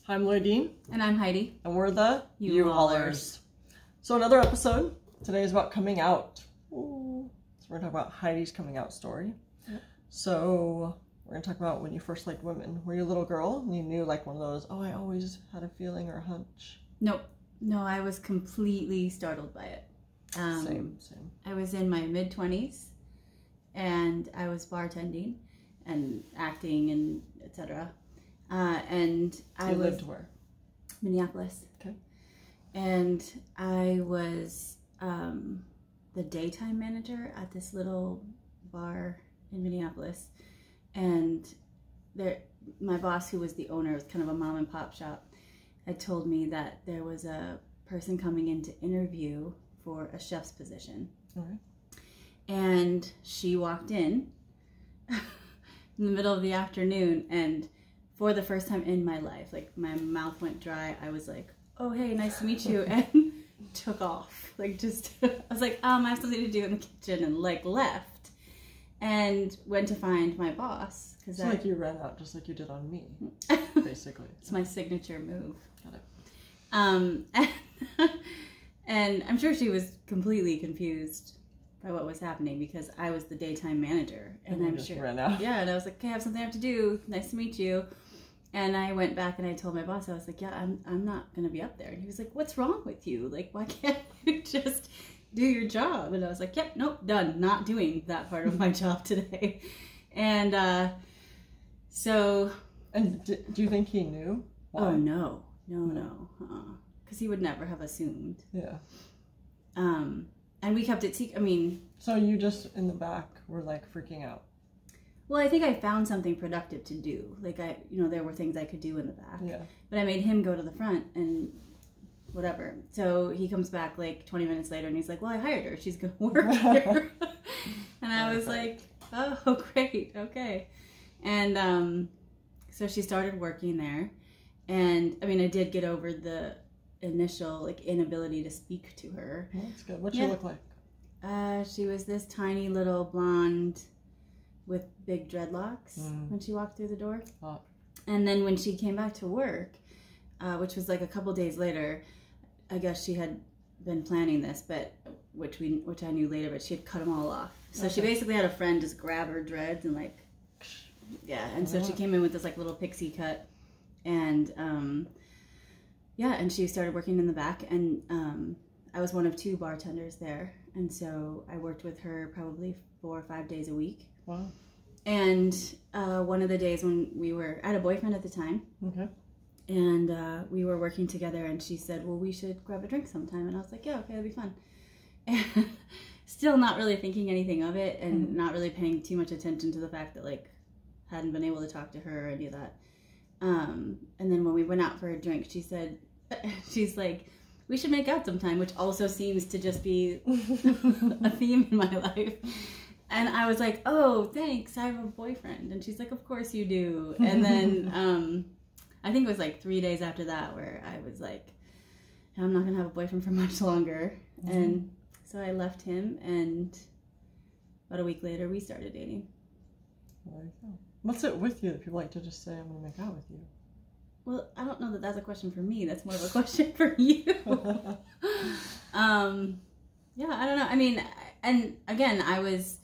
I'm Lloydine. And I'm Heidi. And we're the You-Allers. So another episode. Today is about coming out. Ooh. So we're going to talk about Heidi's coming out story. Yep. So we're going to talk about when you first liked women. Were you a little girl and you knew like one of those, oh, I always had a feeling or a hunch? Nope. No, I was completely startled by it. Same. I was in my mid-20s and I was bartending and acting and etc. And I lived where? Minneapolis. Okay. And I was the daytime manager at this little bar in Minneapolis. And my boss, who was the owner, it was kind of a mom and pop shop, had told me that there was a person coming in to interview for a chef's position. All right. And she walked in in the middle of the afternoon, and for the first time in my life, like my mouth went dry. I was like, oh, hey, nice to meet you, and took off. Like just, I was like, I have something to do in the kitchen, and like left and went to find my boss. It's like you ran out just like you did on me, basically. It's my signature move. Got it. And I'm sure she was completely confused by what was happening because I was the daytime manager, and I'm just sure ran out. Yeah, and I was like, okay, I have something I have to do. Nice to meet you. And I went back and I told my boss, I was like, yeah, I'm not gonna be up there. And he was like, what's wrong with you? Like, why can't you just do your job? And I was like, yep, nope, done. Not doing that part of my job today. And so. And do you think he knew? Why? Oh no. Because he would never have assumed. Yeah. And we kept it secret. I mean. So you just in the back were like freaking out. Well, I think I found something productive to do. Like there were things I could do in the back. Yeah. But I made him go to the front and whatever. So he comes back like 20 minutes later and he's like, well, I hired her. She's going to work here. And I was like, oh, great. Okay. And so she started working there. And I mean, I did get over the initial like inability to speak to her. Well, that's good. What'd she look like? She was this tiny little blonde with big dreadlocks when she walked through the door. Oh. And then when she came back to work, which was like a couple days later, I guess she had been planning this, but which I knew later, but she had cut them all off. So she basically had a friend just grab her dreads and like, yeah. And so she came in with this like little pixie cut, and and she started working in the back, and I was one of 2 bartenders there, and so I worked with her probably 4 or 5 days a week. Wow. And one of the days when I had a boyfriend at the time. Okay. And we were working together, and she said, well, we should grab a drink sometime. And I was like, yeah, okay, that'd be fun. And still not really thinking anything of it, and not really paying too much attention to the fact that, like, hadn't been able to talk to her or any of that. And then when we went out for a drink, she said, she's like, we should make out sometime, which also seems to just be a theme in my life. And I was like, oh, thanks, I have a boyfriend. And she's like, of course you do. And then I think it was like 3 days after that where I was like, I'm not going to have a boyfriend for much longer. And so I left him, and about a week later we started dating. There you go. What's it with you that people like to just say, I'm going to make out with you? Well, I don't know that that's a question for me. That's more of a question for you. Yeah, I don't know. I mean, and again, I was...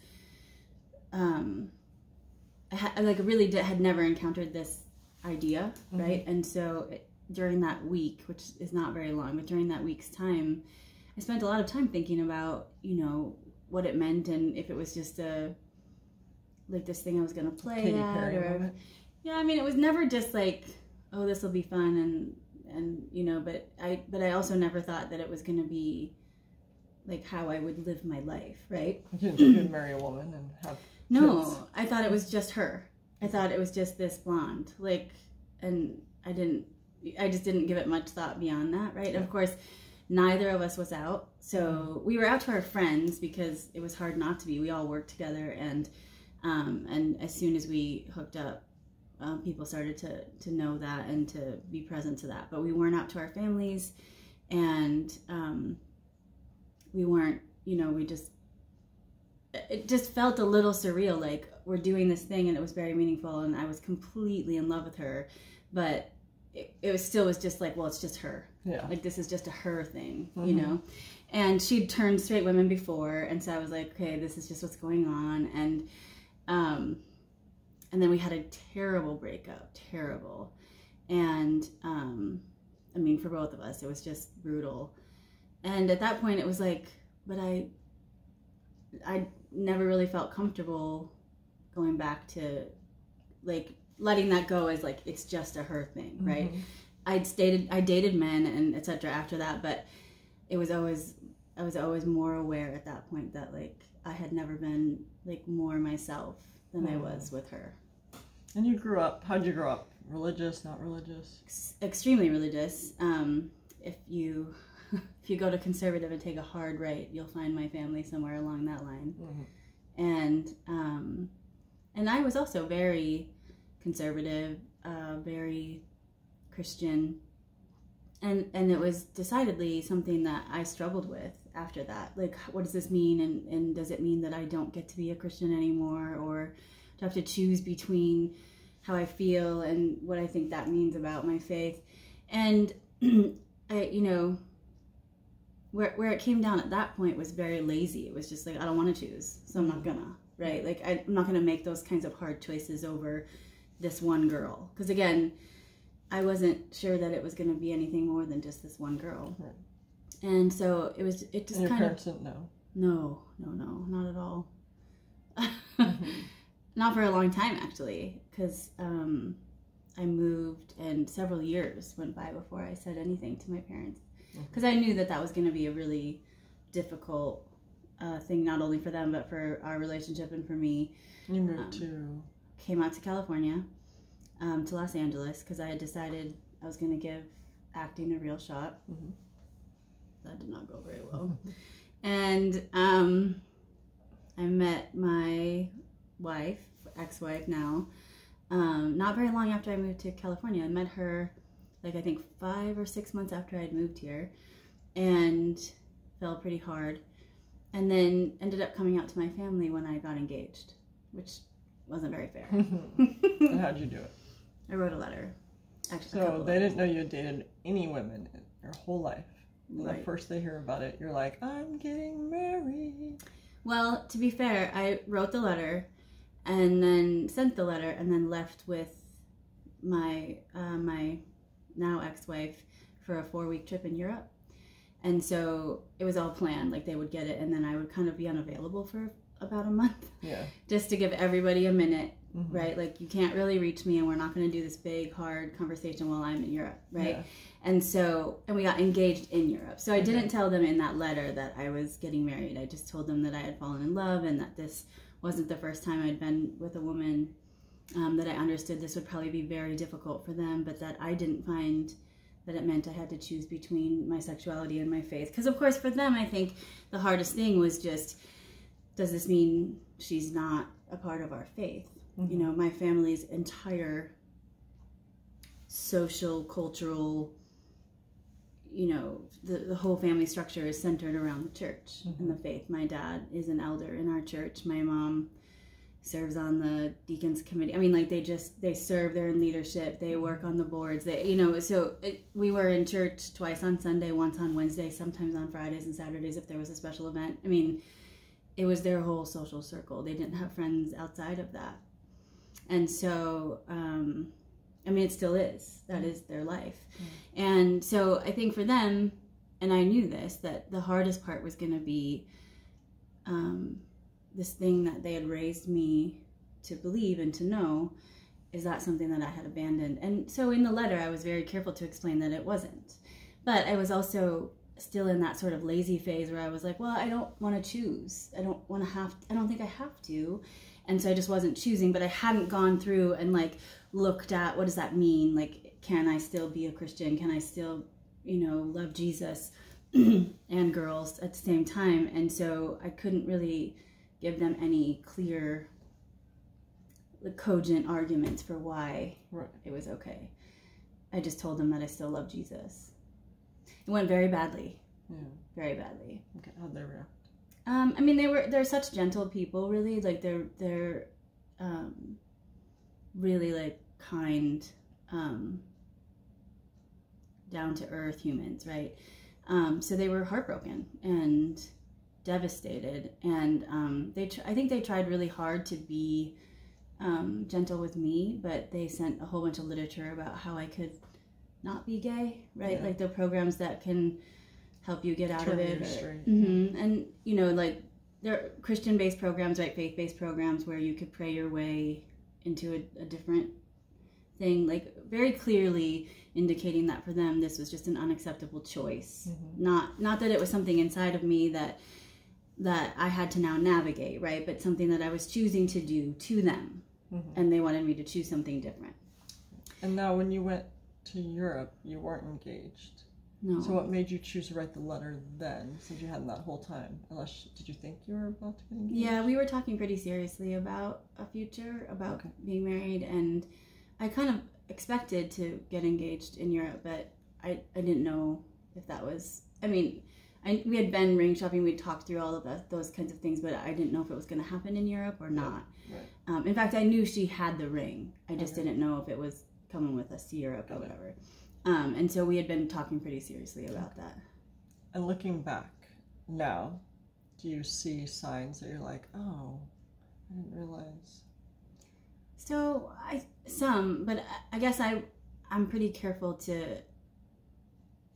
had never encountered this idea, right? And so during that week, which is not very long, but during that week's time, I spent a lot of time thinking about, what it meant, and if it was just this thing I was going to play at, or yeah, I mean, it was never just like, oh, this will be fun, and but I also never thought that it was going to be like how I would live my life, right? You didn't marry a woman and have No, kids. I thought it was just her. I thought it was just this blonde, and I just didn't give it much thought beyond that, right? And of course, neither of us was out, so we were out to our friends because it was hard not to be. We all worked together, and as soon as we hooked up, people started to know that and to be present to that. But we weren't out to our families, and we weren't, it just felt a little surreal, like we're doing this thing and it was very meaningful and I was completely in love with her, but it was still was just like, well, it's just her. Yeah. Like, this is just a her thing, you know? And she'd turned straight women before, and so I was like, okay, this is just what's going on. And then we had a terrible breakup, terrible. And, I mean, for both of us, it was just brutal. And at that point, it was like, but I never really felt comfortable going back to, like, letting that go as, like, it's just a her thing, right? I dated men and etc. after that, but I was always more aware at that point that, like, I had never been, like, more myself than I was with her. And you grew up, how'd you grow up? Religious, not religious? Extremely religious. If you go to conservative and take a hard right, you'll find my family somewhere along that line. And I was also very conservative, very Christian, and it was decidedly something that I struggled with after that. Like, what does this mean, and does it mean that I don't get to be a Christian anymore, or do I have to choose between how I feel and what I think that means about my faith? And where it came down at that point was very lazy. It was just like, I don't want to choose, so I'm not gonna, right? Like, I'm not gonna make those kinds of hard choices over this one girl, because again, I wasn't sure that it was going to be anything more than just this one girl. Right. And so it just and your parents didn't know? No, not at all. Not for a long time, actually, because I moved and several years went by before I said anything to my parents, because I knew that was going to be a really difficult thing, not only for them, but for our relationship and for me. You moved came out to California, to Los Angeles, because I had decided I was going to give acting a real shot. That did not go very well. And I met my wife, ex-wife now, not very long after I moved to California. I met her, like, I think 5 or 6 months after I'd moved here, and fell pretty hard. And then ended up coming out to my family when I got engaged, which wasn't very fair. And how'd you do it? I wrote a letter. Actually, so they didn't know you had dated any women in your whole life. Right. The first they hear about it, you're like, I'm getting married. Well, to be fair, I wrote the letter and then sent the letter and then left with my my now ex-wife for a 4-week trip in Europe. And so it was all planned, like they would get it and then I would kind of be unavailable for about a month. Yeah. Just to give everybody a minute, right? Like, you can't really reach me and we're not going to do this big, hard conversation while I'm in Europe, right? Yeah. And we got engaged in Europe. So I didn't tell them in that letter that I was getting married. I just told them that I had fallen in love and that this wasn't the first time I'd been with a woman, that I understood this would probably be very difficult for them, but that I didn't find that it meant I had to choose between my sexuality and my faith. Because, of course, for them, I think the hardest thing was just, does this mean she's not a part of our faith? You know, my family's entire social, cultural, you know, the whole family structure is centered around the church and the faith. My dad is an elder in our church. My mom serves on the deacons committee. I mean, like, they serve, they're in leadership, they work on the boards, we were in church twice on Sunday, once on Wednesday, sometimes on Fridays and Saturdays if there was a special event. I mean, it was their whole social circle. They didn't have friends outside of that. And so, I mean, it still is. That is their life. And so I think for them, and I knew this, that the hardest part was going to be this thing that they had raised me to believe and to know, is that something that I had abandoned. And so in the letter, I was very careful to explain that it wasn't. But I was also still in that sort of lazy phase where I was like, well, I don't want to choose. I don't think I have to. And so I just wasn't choosing, but I hadn't gone through and, like, looked at, what does that mean? Like, can I still be a Christian? Can I still, you know, love Jesus and girls at the same time? And so I couldn't really give them any clear, cogent arguments for why it was okay. I just told them that I still love Jesus. It went very badly. Yeah. Very badly. Okay, how'd they react? I mean, they're such gentle people, really. Like, they're really, like, kind, down to earth humans, right? So they were heartbroken and devastated, and I think they tried really hard to be gentle with me, but they sent a whole bunch of literature about how I could not be gay, right? Yeah. Like the programs that can help you get out of it. Mm-hmm. And, you know, like there are Christian-based programs, right? Faith-based programs where you could pray your way into a different thing, like very clearly indicating that for them this was just an unacceptable choice. Mm-hmm. Not that it was something inside of me that I had to now navigate, right? But something that I was choosing to do to them. Mm-hmm. And they wanted me to choose something different. And now when you went to Europe, you weren't engaged. No. So what made you choose to write the letter then, since you hadn't that whole time? Did you think you were about to get engaged? Yeah, we were talking pretty seriously about a future, about being married, and I kind of expected to get engaged in Europe, but I didn't know if that was, I mean, we had been ring shopping, we'd talked through all of those kinds of things, but I didn't know if it was going to happen in Europe or not. Right. In fact, I knew she had the ring. I just didn't know if it was coming with us to Europe or whatever. And so we had been talking pretty seriously about that. And looking back now, do you see signs that you're like, oh, I didn't realize? So but I guess I'm pretty careful to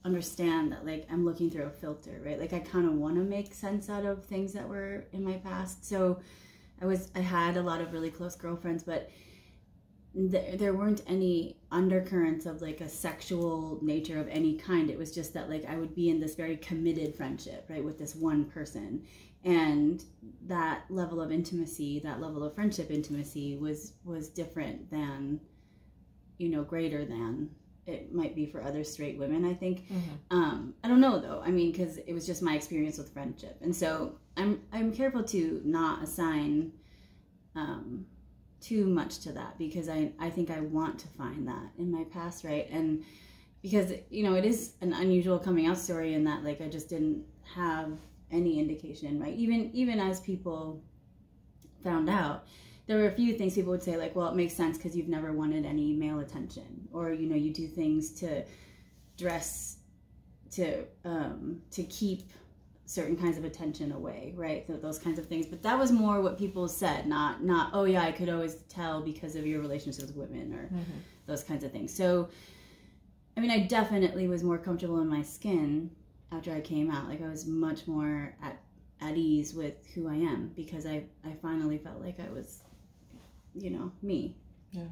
understand that, like, I'm looking through a filter, right? Like I kind of want to make sense out of things that were in my past. So I had a lot of really close girlfriends, but there weren't any undercurrents of like a sexual nature of any kind. It was just that like I would be in this very committed friendship, right, with this one person, and that level of intimacy, that level of friendship intimacy was different than, you know, greater than it might be for other straight women, I think. Mm-hmm. I don't know though. I mean, because it was just my experience with friendship, and so I'm careful to not assign too much to that, because I think I want to find that in my past, right? And because, you know, it is an unusual coming out story in that, like, I just didn't have any indication, right? Even as people found out, there were a few things people would say, like, well, it makes sense because you've never wanted any male attention, or, you know, you do things to dress to keep certain kinds of attention away, right? Those kinds of things. But that was more what people said, not oh yeah, I could always tell because of your relationships with women, or those kinds of things. So I mean, I definitely was more comfortable in my skin after I came out. Like I was much more at ease with who I am, because I finally felt like I was, you know, me. Yeah.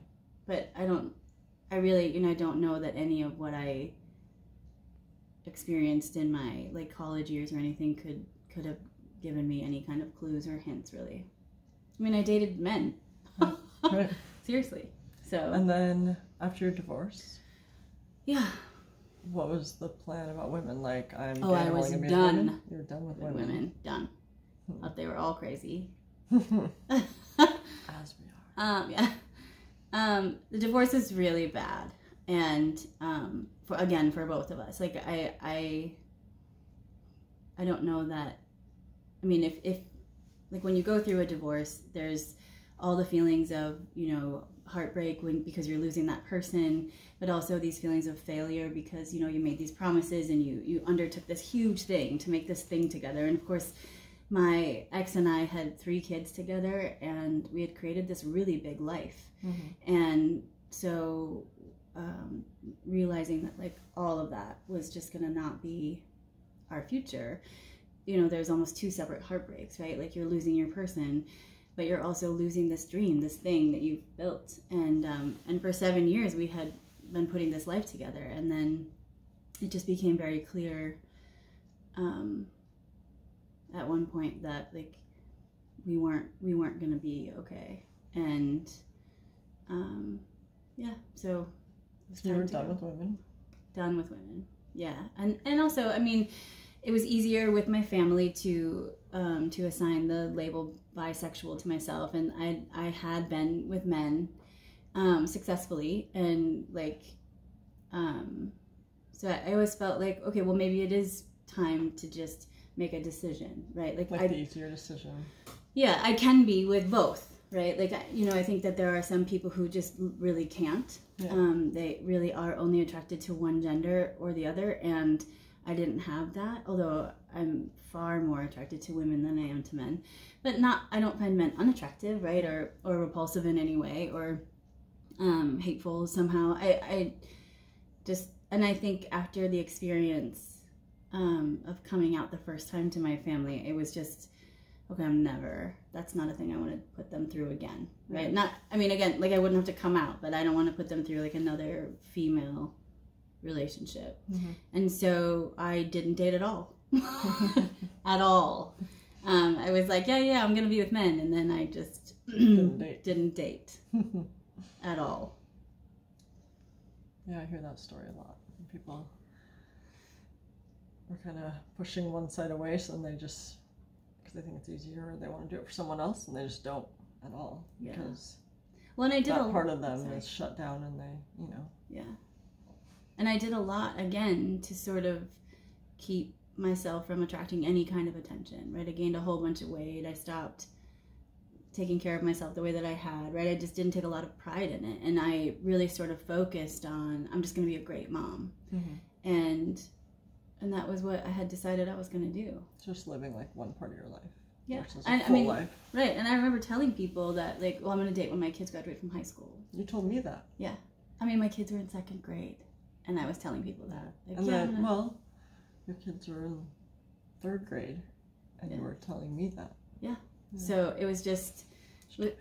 But I really, you know, I don't know that any of what I experienced in my like college years or anything could have given me any kind of clues or hints, really. I mean, I dated men. Right. Seriously. So. And then after your divorce, yeah, what was the plan about women? Like, I was done. You were done with women. Done. Thought they were all crazy. As we are. Yeah. The divorce is really bad, and for both of us. Like I don't know that. I mean, if like when you go through a divorce, there's all the feelings of, you know, heartbreak because you're losing that person, but also these feelings of failure because, you know, you made these promises and you undertook this huge thing to make this thing together. And of course, my ex and I had 3 kids together, and we had created this really big life. Mm-hmm. And so realizing that like all of that was just gonna not be our future, you know, there's almost 2 separate heartbreaks, right? Like you're losing your person, but you're also losing this dream, this thing that you've built. And for 7 years we had been putting this life together, and then it just became very clear at one point that like we weren't gonna be okay. And yeah, so you were done with women? Done with women, yeah. And also, I mean, it was easier with my family to assign the label bisexual to myself, and I had been with men successfully, and like so I always felt like, okay, well, maybe it is time to just make a decision, right? Like the easier decision. Yeah, I can be with both, right? Like, you know, I think that there are some people who just really can't. Yeah. They really are only attracted to one gender or the other, and I didn't have that, although I'm far more attracted to women than I am to men. But I don't find men unattractive, right, or repulsive in any way, or hateful somehow. I just, and I think after the experience of coming out the first time to my family, it was just, okay, that's not a thing I want to put them through again, right? Not, I mean, again, like I wouldn't have to come out, but I don't want to put them through like another female relationship. Mm-hmm. And so I didn't date at all. At all. I was like, yeah, I'm going to be with men. And then I just didn't date at all. Yeah, I hear that story a lot. People are kind of pushing one side away, so then they just, because they think it's easier, or they want to do it for someone else, and they just don't at all. Yeah. Because well, and I did that part of them is shut down, and they, you know. Yeah. And I did a lot, again, to sort of keep myself from attracting any kind of attention, right? I gained a whole bunch of weight. I stopped taking care of myself the way that I had, right? I just didn't take a lot of pride in it. And I really sort of focused on, I'm just going to be a great mom. Mm-hmm. And that was what I had decided I was going to do. Just living like one part of your life. Yeah. Versus a full life. Right. And I remember telling people that, like, well, I'm going to date when my kids graduate from high school. You told me that. Yeah. I mean, my kids were in 2nd grade. And I was telling people that. Like, and then, well, your kids were in 3rd grade, and you were telling me that. Yeah. So it was just, it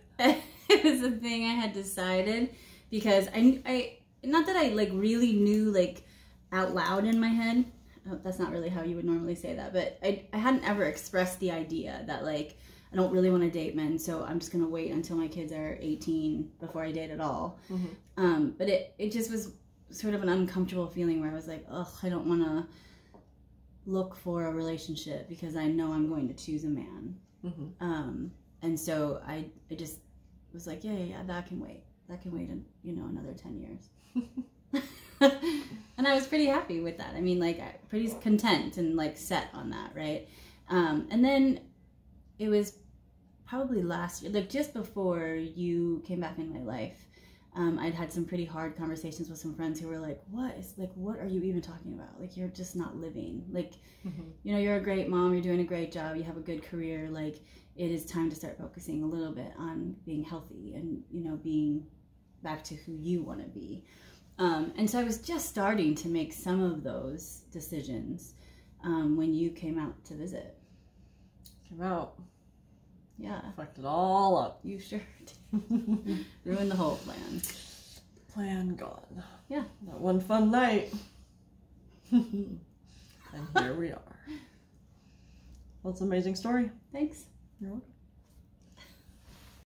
was a thing I had decided, because I not that I like really knew like out loud in my head. Oh, that's not really how you would normally say that, but I hadn't ever expressed the idea that like I don't really want to date men, so I'm just gonna wait until my kids are 18 before I date at all. Mm-hmm. But it just was sort of an uncomfortable feeling where I was like, ugh, I don't want to look for a relationship because I know I'm going to choose a man. Mm-hmm. And so I just was like, yeah, that can wait. That can wait, another 10 years. And I was pretty happy with that. I mean, like, pretty content and like set on that, right? And then it was probably last year, like just before you came back in my life. I'd had some pretty hard conversations with some friends who were like, what are you even talking about? Like, you're just not living. Like, mm-hmm. You're a great mom, you're doing a great job, you have a good career. Like, it is time to start focusing a little bit on being healthy and, being back to who you want to be. And so I was just starting to make some of those decisions when you came out to visit. Came out. Yeah. Fucked it all up. You sure did. Ruined the whole plan. Plan gone. Yeah. That one fun night. And here we are. Well, it's an amazing story. Thanks. You're welcome.